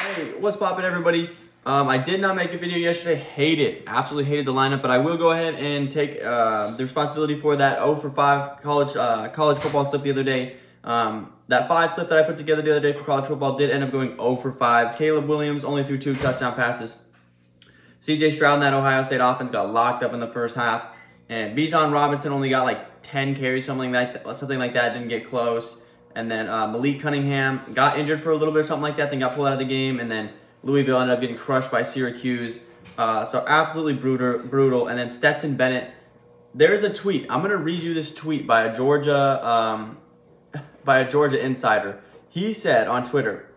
Hey, what's poppin', everybody? I did not make a video yesterday. Absolutely hated the lineup, but I will go ahead and take the responsibility for that 0 for 5 college football slip the other day. That 5 slip that I put together the other day for college football did end up going 0 for 5. Caleb Williams only threw 2 touchdown passes. CJ Stroud in that Ohio State offense got locked up in the first half. And Bijan Robinson only got like 10 carries, something like that, didn't get close. And then Malik Cunningham got injured for a little bit or something like that, then got pulled out of the game. And then Louisville ended up getting crushed by Syracuse. So absolutely brutal. And then Stetson Bennett. There's a tweet. I'm going to read you this tweet by a Georgia insider. He said on Twitter,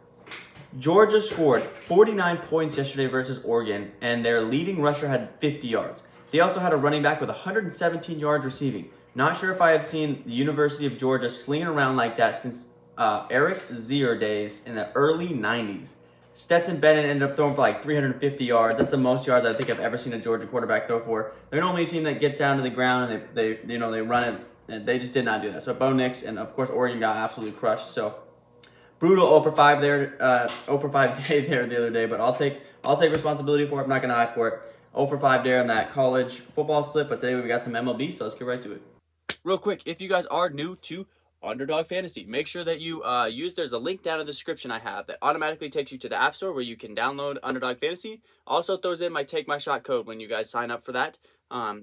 Georgia scored 49 points yesterday versus Oregon, and their leading rusher had 50 yards. They also had a running back with 117 yards receiving. Not sure if I have seen the University of Georgia slinging around like that since Eric Zier days in the early 90s. Stetson Bennett ended up throwing for like 350 yards. That's the most yards I think I've ever seen a Georgia quarterback throw for. They're normally a team that gets down to the ground and they run it. And they just did not do that. So Bo Nix and of course Oregon got absolutely crushed. So brutal 0 for 5 there, 0 for 5 day there the other day. But I'll take responsibility for it. I'm not gonna hide for it. 0 for 5 there on that college football slip. But today we got some MLB, so let's get right to it. Real quick, if you guys are new to Underdog Fantasy, make sure that you there's a link down in the description I have that automatically takes you to the App Store where you can download Underdog Fantasy. Also throws in my TAKEMYSHOT code when you guys sign up for that.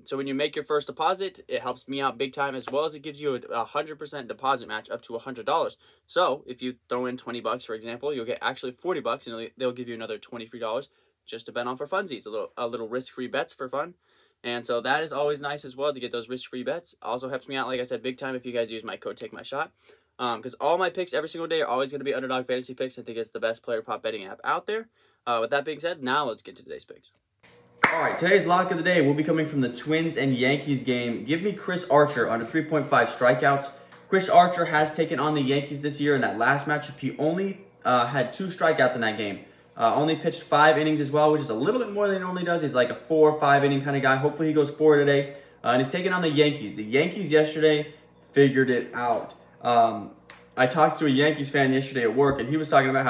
So when you make your first deposit, it helps me out big time, as well as it gives you a 100% deposit match up to $100. So if you throw in 20 bucks, for example, you'll get actually 40 bucks, and they'll give you another 20 free dollars just to bet on for funsies, a little risk-free bets for fun. And so that is always nice as well to get those risk-free bets. Also helps me out, like I said, big time if you guys use my code TAKEMYSHOT. Because all my picks every single day are always going to be Underdog Fantasy picks. I think it's the best player prop betting app out there. With that being said, now let's get to today's picks. All right, today's lock of the day will be coming from the Twins and Yankees game. Give me Chris Archer under 3.5 strikeouts. Chris Archer has taken on the Yankees this year. In that last matchup, he only had 2 strikeouts in that game. Only pitched 5 innings as well, which is a little bit more than he normally does. He's like a 4 or 5 inning kind of guy. Hopefully he goes 4 today. And he's taking on the Yankees. The Yankees yesterday figured it out. I talked to a Yankees fan yesterday at work, and he was talking about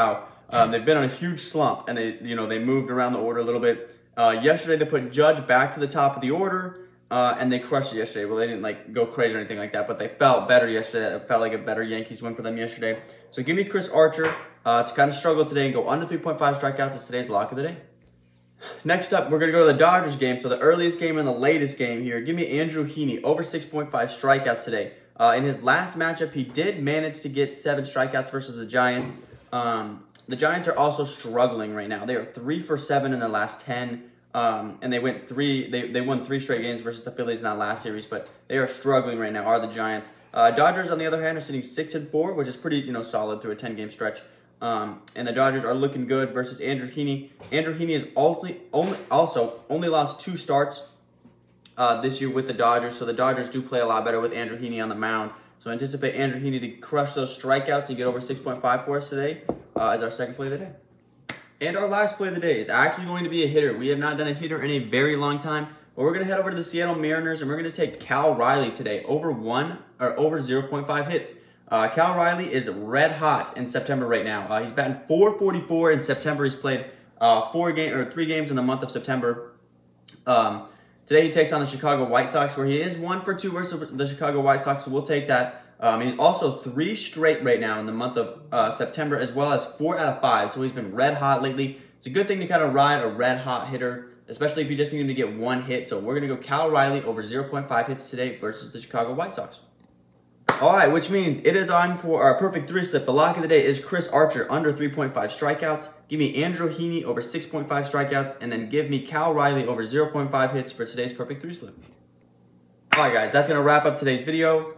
how they've been on a huge slump, and they moved around the order a little bit. Yesterday they put Judge back to the top of the order, and they crushed it yesterday. Well, they didn't like go crazy or anything like that, but they felt better yesterday. It felt like a better Yankees win for them yesterday. So give me Chris Archer. It's kind of struggled today and go under 3.5 strikeouts is today's lock of the day. Next up, we're going to go to the Dodgers game. So the earliest game and the latest game here. Give me Andrew Heaney over 6.5 strikeouts today. In his last matchup, he did manage to get 7 strikeouts versus the Giants. The Giants are also struggling right now. They are 3 for 7 in their last 10. And they won 3 straight games versus the Phillies in that last series, but they are struggling right now, are the Giants. Dodgers, on the other hand, are sitting 6-4, which is pretty, solid through a 10-game stretch. And the Dodgers are looking good versus Andrew Heaney. Andrew Heaney has also only lost 2 starts this year with the Dodgers, so the Dodgers do play a lot better with Andrew Heaney on the mound. So anticipate Andrew Heaney to crush those strikeouts and get over 6.5 for us today as our second play of the day. And our last play of the day is actually going to be a hitter. We have not done a hitter in a very long time, but we're going to head over to the Seattle Mariners, and we're going to take Cal Riley today over 0.5 hits. Cal Riley is red hot in September right now. He's batting .444 in September. He's played 3 games in the month of September. Today he takes on the Chicago White Sox, where he is 1 for 2 versus the Chicago White Sox, so we'll take that. He's also 3 straight right now in the month of September, as well as 4 out of 5. So he's been red hot lately. It's a good thing to kind of ride a red hot hitter, especially if you just need him to get 1 hit. So we're going to go Cal Riley over 0.5 hits today versus the Chicago White Sox. All right, which means it is on for our perfect 3 slip. The lock of the day is Chris Archer under 3.5 strikeouts. Give me Andrew Heaney over 6.5 strikeouts, and then give me Cal Riley over 0.5 hits for today's perfect 3 slip. All right, guys, that's going to wrap up today's video.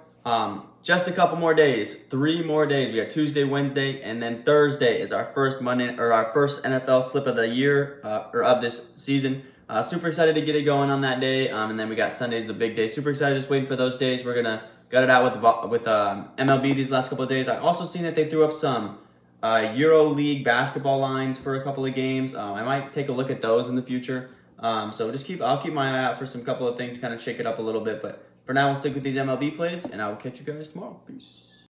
Just a couple more days, 3 more days. We have Tuesday, Wednesday, and then Thursday is our first NFL slip of the year or of this season. Super excited to get it going on that day, and then we got Sunday's the big day. Super excited, just waiting for those days. We're gonna gut it out with MLB these last couple of days. I also seen that they threw up some Euro League basketball lines for a couple of games. I might take a look at those in the future. So I'll keep my eye out for some couple of things to kind of shake it up a little bit, but for now, we'll stick with these MLB plays, and I will catch you guys tomorrow. Peace.